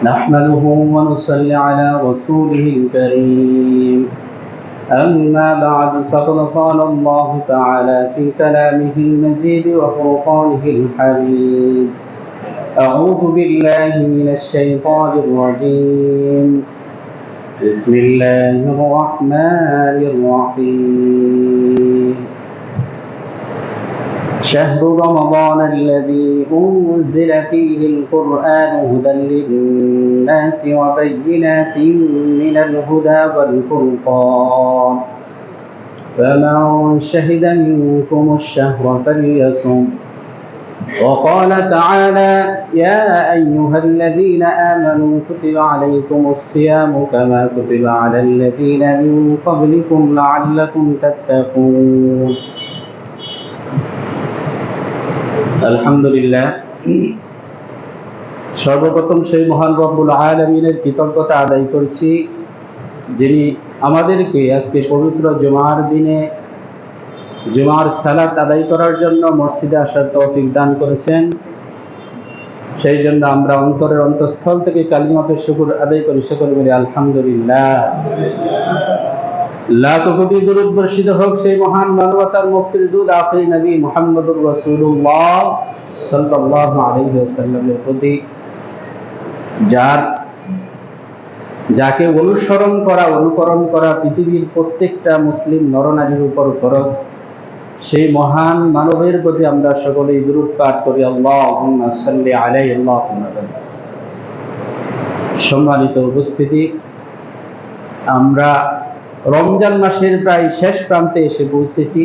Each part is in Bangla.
نحمده ونصلي على رسوله الكريم أما بعد فقد قال الله تعالى في كلامه المجيد وفرقانه الحميد أعوذ بالله من الشيطان الرجيم بسم الله الرحمن الرحيم شهر رمضان الذي أنزل فيه القرآن هدى للناس وبينات من الهدى والفرقان فمن شهد منكم الشهر فليصم وقال تعالى يا أيها الذين آمنوا كتب عليكم الصيام كما كتب على الذين من قبلكم لعلكم تتقون আলহামদুলিল্লাহ সর্বপ্রথম সেই মহান রব্বুল আলামিনের কৃতজ্ঞতা আদায় করছি যিনি আমাদেরকে আজকে পবিত্র জুমার দিনে জুমার সালাত আদায় করার জন্য মসজিদে আসার তৌফিক দান করেছেন। সেই জন্য আমরা অন্তরের অন্তঃস্থল থেকে কালিমাতুশ শুকর আদায় করি, সকলে বলি আলহামদুলিল্লাহ। লাখ কোটি দরুদ বর্ষিত হোক সেই মহান মানবতার মুক্তির দূত আখিরি নবী মুহাম্মদুর রাসূলুল্লাহ সাল্লাল্লাহু আলাইহি ওয়াসাল্লামের প্রতি, যাকে অনুকরণ করা পৃথিবীর প্রত্যেকটা মুসলিম নরনারীর উপর ফরজ। সেই মহান মানবের প্রতি আমরা সকলেই দরুদ পাঠ করি, আল্লাহুম্মা সাল্লি আলাইহি আল্লাহুম্মা বারিক। সম্মানিত উপস্থিতি, আমরা রমজান মাসের প্রায় শেষ প্রান্তে এসে পৌঁছেছি।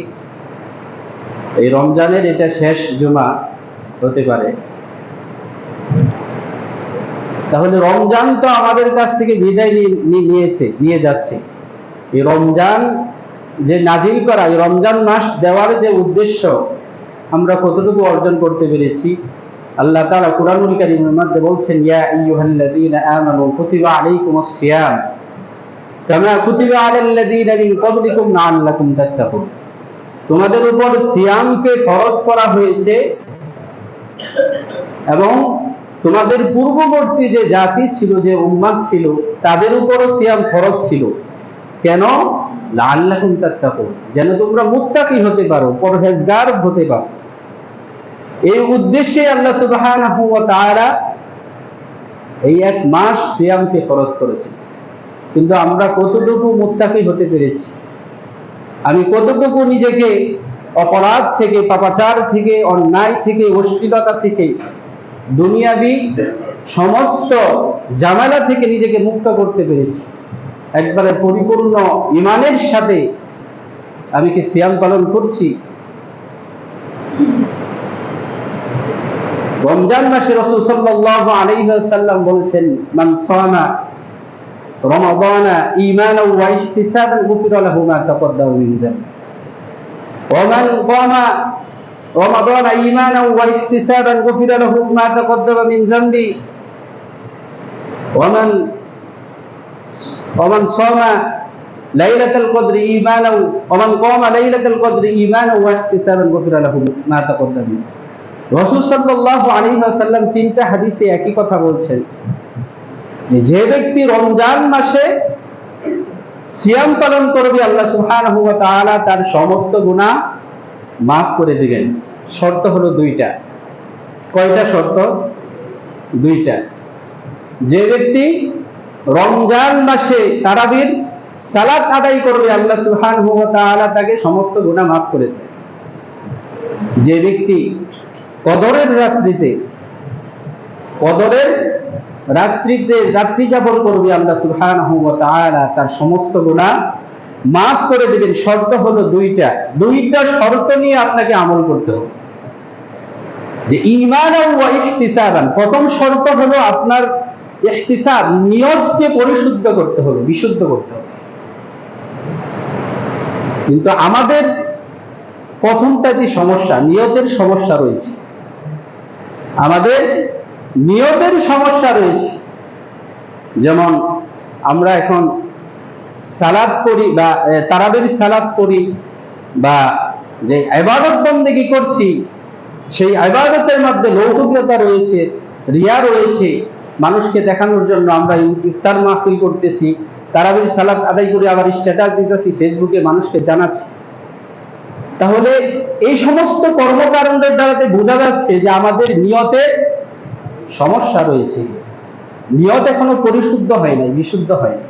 এই রমজানের এটা শেষ জুমা হতে পারে। তাহলে রমজান তো আমাদের কাছ থেকে বিদায় নিয়ে যাচ্ছে। এই রমজান যে নাজিল করা, এই রমজান মাস দেওয়ার যে উদ্দেশ্য, আমরা কতটুকু অর্জন করতে পেরেছি? আল্লাহ তাআলা কুরআনুল কারীমের মধ্যে বলছেন, ইয়া আইয়ুহাল্লাযীনা আমানু কুতিবা আলাইকুমুস সিয়াম কামা কুতিবা আলাল্লাযীনা মিন ক্বাবলিকুম লাআল্লাকুম তাত্তাকুন। তোমাদের উপর সিয়ামকে ফরজ করা হয়েছে এবং তোমাদের পূর্ববর্তী যে জাতি ছিল, যে উম্মাত ছিল, তাদের উপরও সিয়াম ফরজ ছিল। কেন? লাআল্লাকুম তাত্তাকুন, যেন তোমরা মুত্তাকি হতে পারো, পরহেজগার হতে পারো। এই উদ্দেশ্যে আল্লাহ সুবহানাহু ওয়া তাআলা এই এক মাস সিয়ামকে ফরজ করেছেন। কিন্তু আমরা কতটুকু মুত্তাকি হতে পেরেছি? আমি কতটুকু নিজেকে অপরাধ থেকে, পাপাচার থেকে, অন্যায় থেকে, অশ্লীলতা থেকে, দুনিয়াবি সমস্ত ঝামেলা থেকে নিজেকে মুক্ত করতে পেরেছি? একবারে পরিপূর্ণ ঈমানের সাথে আমি কি সিয়াম পালন করছি? রমজান মাসে রাসূল সাল্লাল্লাহু আলাইহি ওয়াসাল্লাম বলেছেন, মান সামা রমাদানা ঈমানান ওয়া ইহতিসাবান গুফিরা লাহু মা তাকদ্দামা মিন যামবি ওয়া মান কামা রমাদানা ঈমানান ওয়া ইহতিসাবান গুফিরা লাহু মা তাকদ্দামা মিন যামবি ওয়া মান সামা লাইলাতাল কদরি ঈমানান ওয়া মান কামা লাইলাতাল কদরি ঈমানান ওয়া ইহতিসাবান গুফিরা লাহু মা তাকদ্দামা। রাসূল সাল্লাল্লাহু আলাইহি ওয়াসাল্লাম তিনটা হাদিসে একই কথা বলছেন যে ব্যক্তি রমজান মাসে সিয়াম পালন করবে, আল্লাহ সুবহানাহু ওয়া তাআলা তার সমস্ত গুনাহ মাফ করে দিবেন। শর্ত হলো দুইটা। কয়টা শর্ত? দুইটা। যে ব্যক্তি রমজান মাসে তারাবির সালাত আদায় করবে, আল্লাহ সুবহানাহু ওয়া তাআলা তাকে সমস্ত গুনাহ মাফ করে দেবেন। যে ব্যক্তি কদরের রাত্রি যাপন করবে, আল্লাহ সুবহানাহু ওয়া তাআলা তার সমস্ত গুনাহ মাফ করে দিবেন। শর্ত হলো দুইটা শর্ত নিয়ে আপনাকে আমল করতে হবে। যে ঈমানান ওয়া ইহতিসাবান, প্রথম শর্ত হলো আপনার ইহতিসাব, নিয়তকে পরিশুদ্ধ করতে হবে, বিশুদ্ধ করতে হবে। কিন্তু আমাদের প্রথমটাই সমস্যা, নিয়তের সমস্যা রয়েছে। আমাদের নিয়তের সমস্যা রয়েছে। যেমন আমরা এখন সালাত পড়ি বা তারাবির সালাত পড়ি বা যে ইবাদত বন্দেগী করছি, সেই ইবাদতের মধ্যে লৌকিকতা রয়েছে, রিয়া রয়েছে, মানুষকে দেখানোর জন্য আমরা ইফতার মাহফিল করতেছি, তারাবির সালাত আদায় করে আবার স্ট্যাটাস দিতেছি, ফেসবুকে মানুষকে জানাচ্ছি। তাহলে এই সমস্ত কর্মকাণ্ডের দ্বারাতে বোঝা যাচ্ছে যে আমাদের নিয়তের সমস্যা রয়েছে, নিয়ত এখনো পরিশুদ্ধ হয় নাই, বিশুদ্ধ হয় নাই।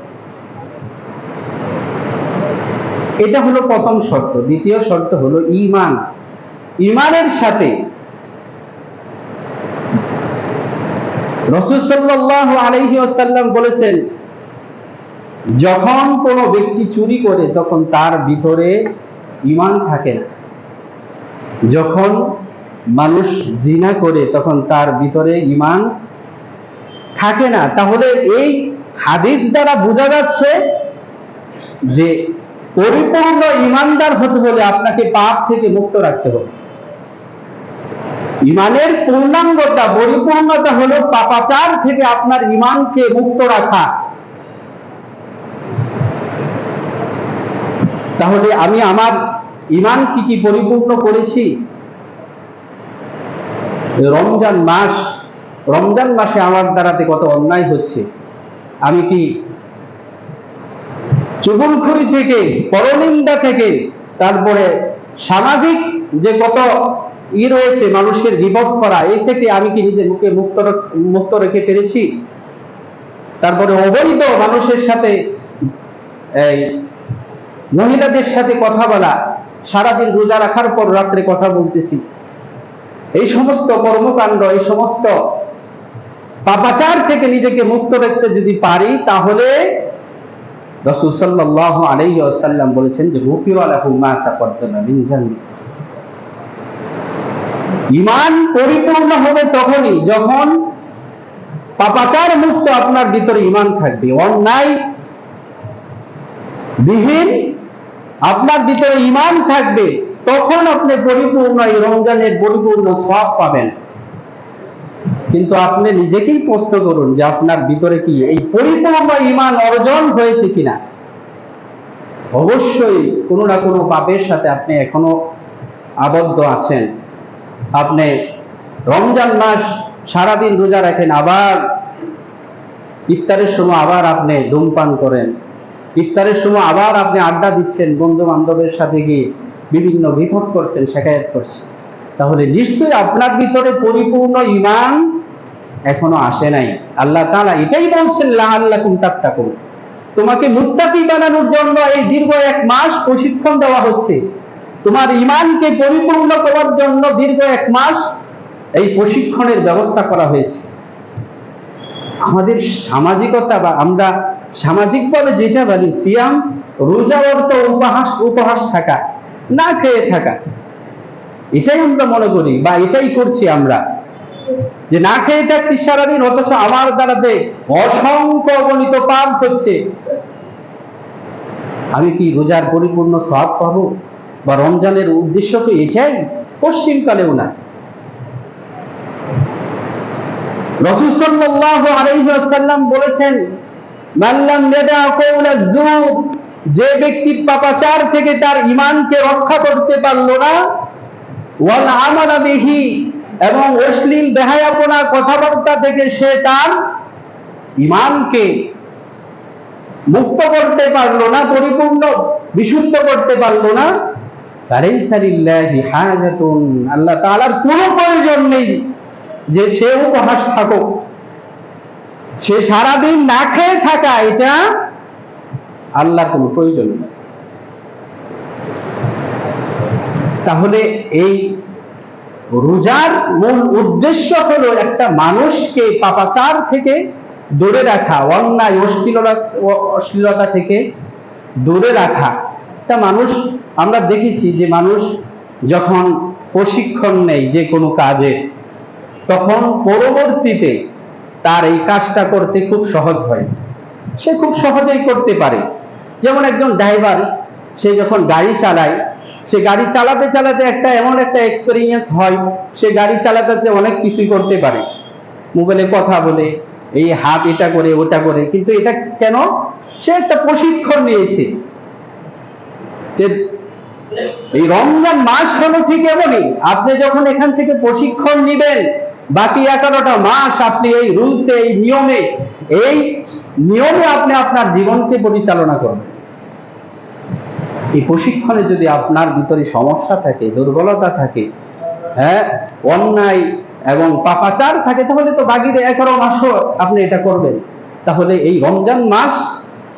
এটা হলো প্রথম শর্ত। দ্বিতীয় শর্ত হলো ঈমান। ঈমানের সাথে রাসূল সাল্লাল্লাহু আলাইহি ওয়াসাল্লাম বলেছেন, যখন কোনো ব্যক্তি চুরি করে তখন তার ভিতরে ঈমান থাকে না, যখন মানুষ জিনা করে তখন তার ভিতরে ঈমান থাকে না। তাহলে এই হাদিস দ্বারা বোঝা যাচ্ছে যে পরিপূর্ণ ঈমানদার হতে হলে আপনাকে পাপ থেকে মুক্ত রাখতে হবে। ঈমানের পূর্ণাঙ্গতা, পরিপূর্ণতা হলো পাপাচার থেকে আপনার ঈমানকে মুক্ত রাখা। তাহলে আমি আমার ঈমান কি পরিপূর্ণ করেছি? রমজান মাসে আমার দ্বারাতে কত অন্যায় হচ্ছে। আমি কি চুগলখড়ি থেকে, পরনিন্দা থেকে, তারপরে সামাজিক যে কত রয়েছে মানুষের গীবত করা, এই থেকে আমি কি নিজের মুখে মুক্ত রেখে পেরেছি? তারপরে অবৈধ মানুষের সাথে, মহিলাদের সাথে কথা বলা, সারাদিন রোজা রাখার পর রাত্রে কথা বলতেছি, এই সমস্ত কর্মকাণ্ড, এই সমস্ত পাপাচার থেকে নিজেকে মুক্ত রাখতে যদি পারি, তাহলে রাসূল সাল্লাল্লাহু আলাইহি ওয়াসাল্লাম বলেছেন যে গুফিরা লাহু মা তাকদ্দামা মিন যানবি। ঈমান পরিপূর্ণ হবে তখনই যখন পাপাচার মুক্ত আপনার ভিতরে ঈমান থাকবে, অন্যায় বিহীন আপনার ভিতরে ঈমান থাকবে, তখন আপনি পরিপূর্ণ এই রমজানের পরিপূর্ণ সওয়াব পাবেন। কিন্তু আপনি নিজেকেই প্রশ্ন করুন যে আপনার ভিতরে কি এই পরিপূর্ণ ঈমান অর্জন হয়েছে কিনা। অবশ্যই কোনো না কোনো পাপের সাথে আপনি এখনো আবদ্ধ আছেন। আপনি রমজান মাস সারাদিন রোজা রাখেন, আবার ইফতারের সময় আবার আপনি ধূমপান করেন, ইফতারের সময় আবার আপনি আড্ডা দিচ্ছেন, বন্ধু বান্ধবের সাথে গিয়ে বিভিন্ন বিপদ করছেন, শেখায়াত করছেন। তাহলে নিশ্চয়ই আপনার ভিতরে পরিপূর্ণ ঈমান এখনো আসে নাই। আল্লাহ তাআলা এটাই বলছেন, লাআল্লাকুম তাত্তাকুন, তোমাকে মুত্তাকি বানানোর জন্য এই দীর্ঘ 1 মাস প্রশিক্ষণ দেওয়া হচ্ছে। তোমার ঈমানকে পরিপূর্ণ করার জন্য দীর্ঘ 1 মাস এই প্রশিক্ষণের ব্যবস্থা করা হয়েছে। আমাদের সামাজিকতা, বা আমরা সামাজিকভাবে যেটা বলি সিয়াম, রোজা অর্থ উপহাস থাকা, না খেয়ে থাকা, এটাই আমরা মনে করি, বা এটাই করছি আমরা, যে না খেয়ে থাকছি সারাদিন, অথচ আমার দ্বারাতে অসংখ্য অগণিত পাপ হচ্ছে। আমি কি রোজার পরিপূর্ণ সওয়াব পাবো? বা রমজানের উদ্দেশ্য কি এটাই? পশ্চিমকালেও না। রাসূল সাল্লাল্লাহু আলাইহি ওয়াসাল্লাম বলেছেন, মান লাম ইয়াদা কাওলাজ যুর, যে ব্যক্তি পাপাচার থেকে তার ঈমানকে রক্ষা করতে পারলো না, ওয়াল আমালা বিহি, এবং অশ্লীল বেহায়াপনা কথাবার্তা থেকে সে তার ঈমানকে মুক্ত করতে পারলো না, পরিপূর্ণ বিশুদ্ধ করতে পারলো না, ফালাইসা লিল্লাহি হাজাতুন, আল্লাহ তাআলার কোনো প্রয়োজন নেই যে সে উপহাস থাকুক, সে সারাদিন না খেয়ে থাকা, এটা আল্লাহর কোনো প্রয়োজন নেই। তাহলে এই রোজার মূল উদ্দেশ্য হলো একটা মানুষকে পাপাচার থেকে দূরে রাখা, অন্যায় অশ্লীলতা থেকে দূরে রাখা। তা মানুষ, আমরা দেখেছি যে মানুষ যখন প্রশিক্ষণ নেয় যে কোনো কাজে, তখন পরবর্তীতে তার এই কাজটা করতে খুব সহজ হয়, সে খুব সহজেই করতে পারে। যেমন একজন ড্রাইভার, সে যখন গাড়ি চালায়, সে গাড়ি চালাতে চালাতে এমন একটা এক্সপেরিয়েন্স হয়, সে গাড়ি চালাতে অনেক কিছুই করতে পারে, মোবাইলে কথা বলে, এই হাত এটা করে ওটা করে। কিন্তু এটা কেন? সে একটা প্রশিক্ষণ নিয়েছে। এই রমজান মাস হলো ঠিক এমনই, আপনি যখন এখান থেকে প্রশিক্ষণ নিবেন, বাকি 11টা মাস আপনি এই রুলসে, এই নিয়মে আপনি আপনার জীবনকে পরিচালনা করবেন। এই প্রশিক্ষণে যদি আপনার ভিতরে সমস্যা থাকে, দুর্বলতা থাকে, হ্যাঁ, অন্যায় এবং পাপাচার থাকে, তাহলে তো বাকি 11 মাসও আপনি এটা করবেন। তাহলে এই রমজান মাস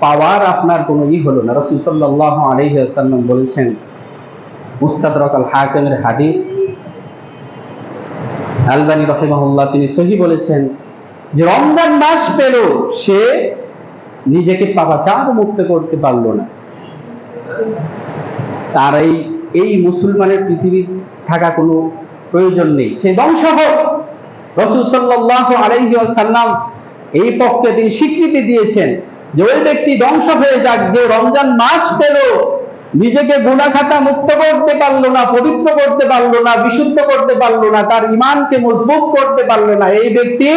পাওয়ার আপনার কোনো হলো না। রাসূল সাল্লাল্লাহু আলাইহি ওয়াসাল্লাম বলেছেন, মুস্তাদরাক আল হাকিমের হাদিস, আলবানী রাহিমাহুল্লাহ তিনি সহিহ বলেছেন যে রমজান মাস পেল, সে নিজেকে পাপাচার মুক্ত করতে পারলো না, তার এই মুসলমানের পৃথিবী থাকা কোনো প্রয়োজন নেই, সে ধ্বংস হোক। রাসূল সাল্লাল্লাহু আলাইহি ওয়াসাল্লাম এই পক্ষে তিনি স্বীকৃতি দিয়েছেন যে ওই ব্যক্তি ধ্বংস হয়ে যাক, যে রমজান মাস পেল, নিজেকে গুনাহ খাতা মুক্ত করতে পারলো না, পবিত্র করতে পারলো না, বিশুদ্ধ করতে পারলো না, তার ঈমানকে মজবুত করতে পারলো না, এই ব্যক্তি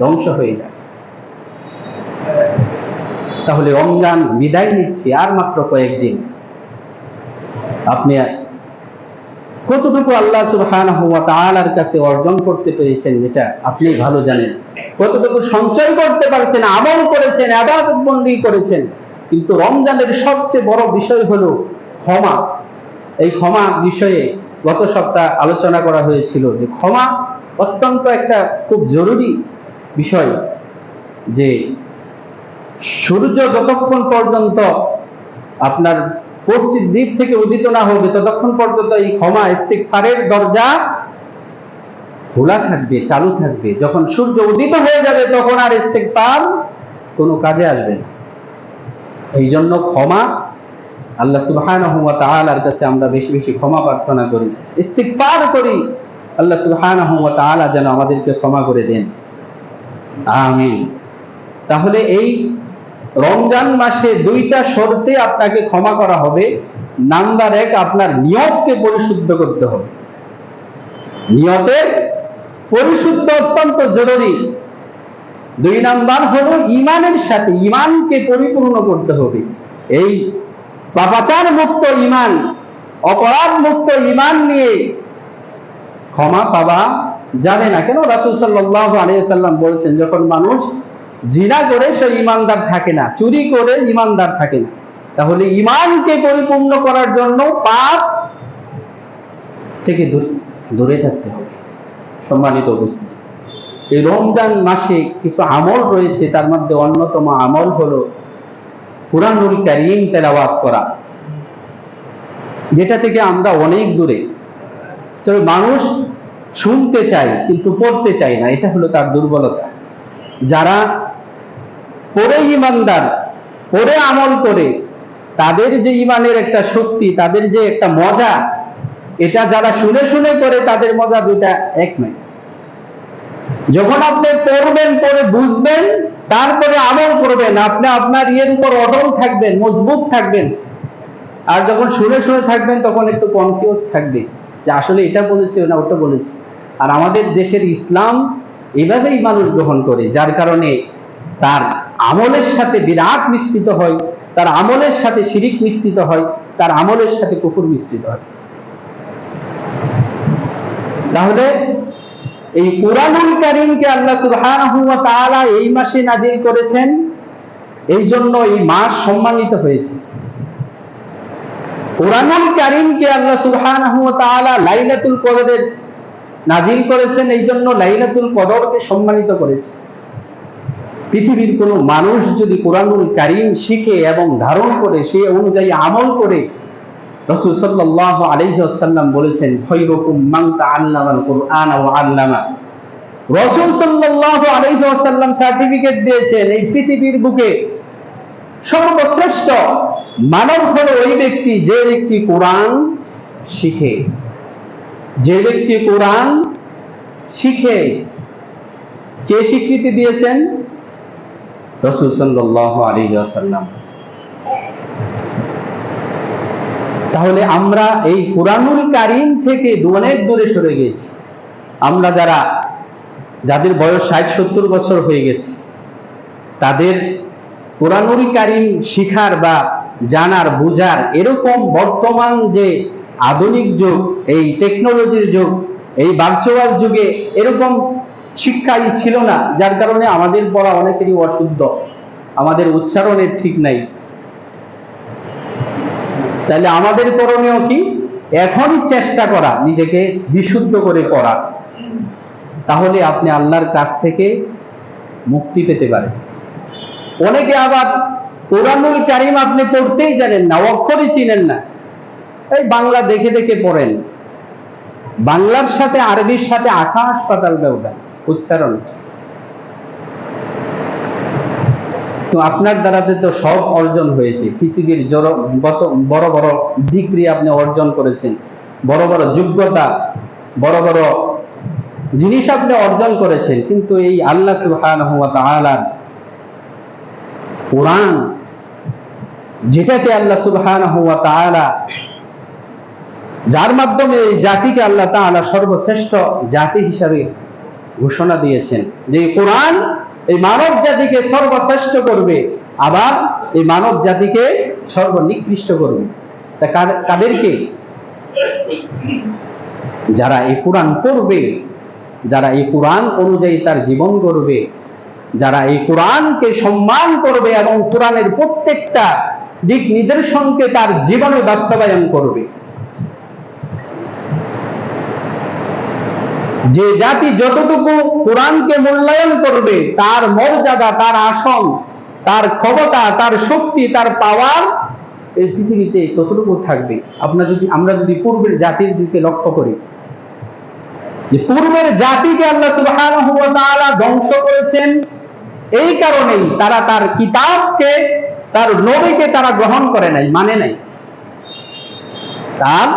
ধ্বংস হয়ে যায়। তাহলে রমজান বিদায় নিচ্ছে আর মাত্র কয়েকদিন। আপনি কতটুকু আল্লাহ সুবহানাহু ওয়া তাআলার কাছে অর্জন করতে পেরেছেন এটা আপনি ভালো জানেন, কতটুকু সঞ্চয় করতে পারছেন, আমল করেছেন, ইবাদত বন্দেগী করেছেন। কিন্তু রমজানের সবচেয়ে বড় বিষয় হলো ক্ষমা। এই ক্ষমা বিষয়ে গত সপ্তাহ আলোচনা করা হয়েছিল যে ক্ষমা অত্যন্ত একটা খুব জরুরি বিষয়, যে সূর্য যতক্ষণ পর্যন্ত আপনার পশ্চিম দিক থেকে উদিত না হবে ততক্ষণ পর্যন্ত এই ক্ষমা ইস্তিগফারের দরজা খোলা থাকবে, চালু থাকবে। যখন সূর্য উদিত হয়ে যাবে তখন আর ইস্তিগফার কোনো কাজে আসবে না। এই জন্য ক্ষমা, আল্লাহ সুবহানাহু ওয়া তাআলার কাছে আমরা বেশি বেশি ক্ষমা প্রার্থনা করি, ইস্তিগফার করি, আল্লাহ সুবহানাহু ওয়া তাআলা যেন আমাদেরকে ক্ষমা করে দেন, আমিন। তাহলে এই রমজান মাসে 2টা শর্তে আপনাকে ক্ষমা করা হবে। নাম্বার 1, আপনার নিয়তকে পরিশুদ্ধ করতে হবে। নিয়তের পরিশুদ্ধ অত্যন্ত জরুরি। 2 নাম্বার হলো ঈমানের সাথে, ঈমানকে পরিপূর্ণ করতে হবে। এই পাপাচার মুক্ত ঈমান, অপরাধ মুক্ত ঈমান নিয়ে ক্ষমা পাওয়া যাবে না। কেন? রাসূল সাল্লাল্লাহু আলাইহি ওয়াসাল্লাম বলেছেন, যখন মানুষ জিনা করে সে ঈমানদার থাকে না, চুরি করে ঈমানদার থাকে না। তাহলে ঈমানকে পরিপূর্ণ করার জন্য পাপ থেকে দূরে থাকতে হবে। সম্মানিত উপস্থিতি, এই রমজান মাসে কিছু আমল রয়েছে, তার মধ্যে অন্যতম আমল হলো কুরআনুল কারীম তেলাওয়াত করা, যেটা থেকে আমরা অনেক দূরে। মানুষ শুনতে চায় কিন্তু পড়তে চায় না, এটা হলো তার দুর্বলতা। যারা পড়ে ঈমানদার, পড়ে আমল করে, তাদের যে ঈমানের একটা শক্তি, তাদের যে একটা মজা, এটা যারা শুনে শুনে করে তাদের মজা দুটা এক নয়। যখন আপনি পড়বেন, পড়ে বুঝবেন, তারপরে আমল করবেন, আপনি আপনার উপর অটল থাকবেন, মজবুত থাকবেন। আর যখন শুনে শুনে থাকবেন তখন একটু কনফিউজ থাকবে যে আসলে এটা বলেছে না ওটা বলেছে। আর আমাদের দেশের ইসলাম এভাবেই মানুষ গ্রহণ করে, যার কারণে তার আমলের সাথে বিদআত মিশ্রিত হয়, তার আমলের সাথে শিরিক মিশ্রিত হয়, তার আমলের সাথে কুফর মিশ্রিত হয়। তাহলে এই কুরআনুল কারীমকে আল্লাহ সুবহানাহু ওয়া তাআলা এই মাসে নাজিল করেছেন, এই জন্য এই মাস সম্মানিত হয়েছে। কুরআনুল কারীমকে আল্লাহ সুবহানাহু ওয়া তাআলা লাইলাতুল কদরে নাজিল করেছেন, এই জন্য লাইলাতুল কদরকে সম্মানিত করেছে। পৃথিবীর কোনো মানুষ যদি কুরআনুল কারীম শিখে এবং ধারণ করে, সে অনুযায়ী আমল করে, রাসূল সাল্লাল্লাহু আলাইহি ওয়াসাল্লাম বলেছেন, খায়রুকুম মান তাআল্লামাল কুরআন ওয়া আল্লামা। রাসূল সাল্লাল্লাহু আলাইহি ওয়াসাল্লাম সার্টিফিকেট দিয়েছেন, এই পৃথিবীর বুকে সর্বশ্রেষ্ঠ মানব হলো ওই ব্যক্তি যে ব্যক্তি কোরআন শিখে, যে ব্যক্তি কোরআন শিখে। কে স্বীকৃতি দিয়েছেন? রাসূল সাল্লাল্লাহু আলাইহি ওয়াসাল্লাম। তাহলে আমরা এই কুরআনুল কারীম থেকে অনেক দূরে সরে গেছি। আমরা যাদের বয়স 60-70 বছর হয়ে গেছে, তাদের কুরআনুল কারীম শিখার বা জানার, বুঝার এরকম বর্তমান যে আধুনিক যুগ, এই টেকনোলজির যুগ, এই ভার্চুয়াল যুগে এরকম শিক্ষাই ছিল না, যার কারণে আমাদের পড়া অনেকেরই অশুদ্ধ, আমাদের উচ্চারণের ঠিক নাই। তাহলে আমাদের করণীয় কি? এখনই চেষ্টা করা নিজেকে বিশুদ্ধ করে পড়া, তাহলে আপনি আল্লাহর কাছ থেকে মুক্তি পেতে পারেন। অনেকে আবার কোরআনুল কারীম আপনি পড়তেই জানেন না, অক্ষরই চিনেন না, এই বাংলা দেখে দেখে পড়েন। বাংলার সাথে আরবির সাথে আকাশ পাতাল ব্যবধান উচ্চারণ। তো আপনার দ্বারাতে তো সব অর্জন হয়েছে, পৃথিবীর বড় বড় ডিগ্রি আপনি অর্জন করেছেন, বড় বড় যোগ্যতা, বড় বড় জিনিস আপনি অর্জন করেছেন, কিন্তু এই আল্লাহ সুবহানাহু ওয়া তাআলার কোরআন, যেটাকে আল্লাহ সুবহানাহু ওয়া তাআলা, যার মাধ্যমে এই জাতিকে আল্লাহ তাআলা সর্বশ্রেষ্ঠ জাতি হিসাবে ঘোষণা দিয়েছেন, যে কোরআন এই মানব জাতিকে সর্বশ্রেষ্ঠ করবে, আবার এই মানব জাতিকে সর্বনিকৃষ্ট করবে। তা কাদেরকে? যারা এই কোরআন পড়বে, যারা এই কোরআন অনুযায়ী তার জীবন গড়বে, যারা এই কোরআনকে সম্মান করবে এবং কোরআনের প্রত্যেকটা দিক নিদর্শনকে তার জীবনে বাস্তবায়ন করবে। যে জাতি যতটুকু কোরআনকে মূল্যায়ন করবে, তার মর্যাদা, তার আসন, তার ক্ষমতা, তার শক্তি, তার পাওয়ার এই পৃথিবীতে ততটুকু থাকবে। আমরা যদি পূর্বের জাতির দিকে লক্ষ্য করি, যে পূর্বের জাতিকে আল্লাহ সুবহানাহু ওয়া তাআলা ধ্বংস করেছেন, এই কারণেই তারা তার কিতাবকে, তার নবীকে তারা গ্রহণ করে নাই, মানে নাই। তার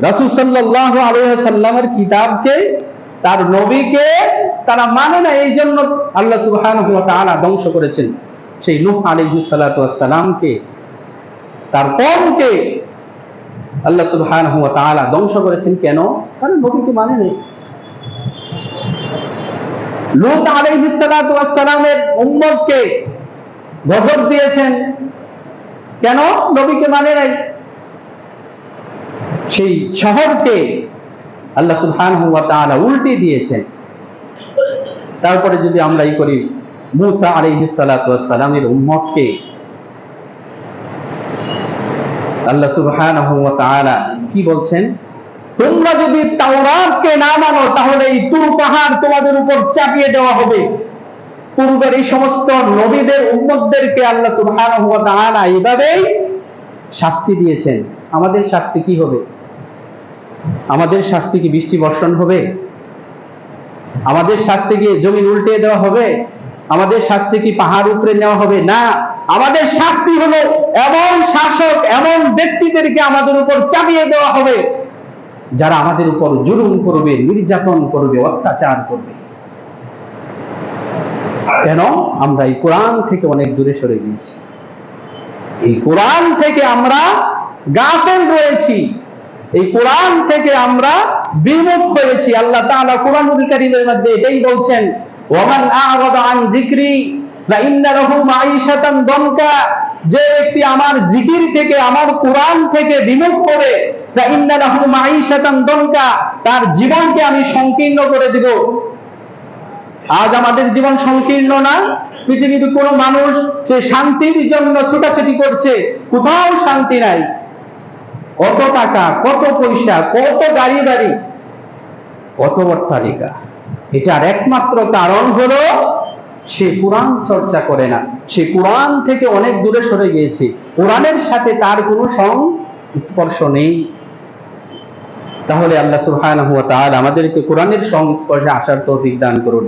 রাসূল সাল্লাল্লাহু আলাইহি ওয়াসাল্লামের কিতাবকে, তার নবীকে তারা মানে না, এই জন্য আল্লাহ সুবহানাহু ওয়া তাআলা ধ্বংস করেছেন সেই নূহ আলাইহিস সালাতু ওয়াস সালামকে, তার কওমকে আল্লাহ সুবহানাহু ওয়া তাআলা ধ্বংস করেছেন। কেন? তারা নবীকে মানে নাই। লূত আলাইহিস সালাতু ওয়াস সালামের উম্মতকে গজব দিয়েছেন, কেন? নবীকে মানে নাই। সেই শহরকে আল্লাহ সুবহানাহু ওয়া তাআলা উল্টে দিয়েছেন। তারপরে যদি আমরা করি, মূসা আলাইহিস সালাতু ওয়াস সালামের উম্মতকে আল্লাহ সুবহানাহু ওয়া তাআলা কি বলছেন? তোমরা যদি তাওরাতকে না মানো, তাহলে এই তুর পাহাড় তোমাদের উপর চাপিয়ে দেওয়া হবে। পূর্বের এই সমস্ত নবীদের উম্মতদেরকে আল্লাহ সুবহানাহু ওয়া তাআলা এভাবেই শাস্তি দিয়েছেন। আমাদের শাস্তি কি হবে? আমাদের শাস্তি কি বৃষ্টি বর্ষণ হবে? আমাদের শাস্তি কি জমিন উল্টে দেওয়া হবে? আমাদের শাস্তি কি পাহাড় উপরে নেওয়া হবে? না, আমাদের শাস্তি হলো এমন শাসক, এমন ব্যক্তিদেরকে আমাদের উপর চাপিয়ে দেওয়া হবে, যারা আমাদের উপর জুলুম করবে, নির্যাতন করবে, অত্যাচার করবে। কেন? আমরা এই কোরআন থেকে অনেক দূরে সরে গিয়েছি, এই কোরআন থেকে আমরা গাফেল রয়েছি, এই কোরআন থেকে আমরা বিমুখ হয়েছি। আল্লাহ তাআলা কোরআনুল কারীমের মধ্যে এটাই বলছেন, ওয়ামান আ'রাদা আন যিকরি লা ইন্না লাহু মাঈশাতান দনকা, যে ব্যক্তি আমার জিকির থেকে, আমার কোরআন থেকে বিমুখ করে, লা ইন্না লাহু মাঈশাতান দনকা, তার জীবনকে আমি সংকীর্ণ করে দিব। আজ আমাদের জীবন সংকীর্ণ না? পৃথিবীর কোন মানুষ সে শান্তির জন্য ছোটাছুটি করছে, কোথাও শান্তি নাই। কত টাকা, কত পয়সা, কত গাড়ি বাড়ি, কত অট্টালিকা, এটার একমাত্র কারণ হলো সে কোরআন চর্চা করে না, সে কোরআন থেকে অনেক দূরে সরে গিয়েছে, কোরআনের সাথে তার কোনো সংস্পর্শ নেই। তাহলে আল্লাহ সুবহানাহু ওয়া তাআলা আমাদেরকে কোরআনের সংস্পর্শে আসার তৌফিক দান করুন।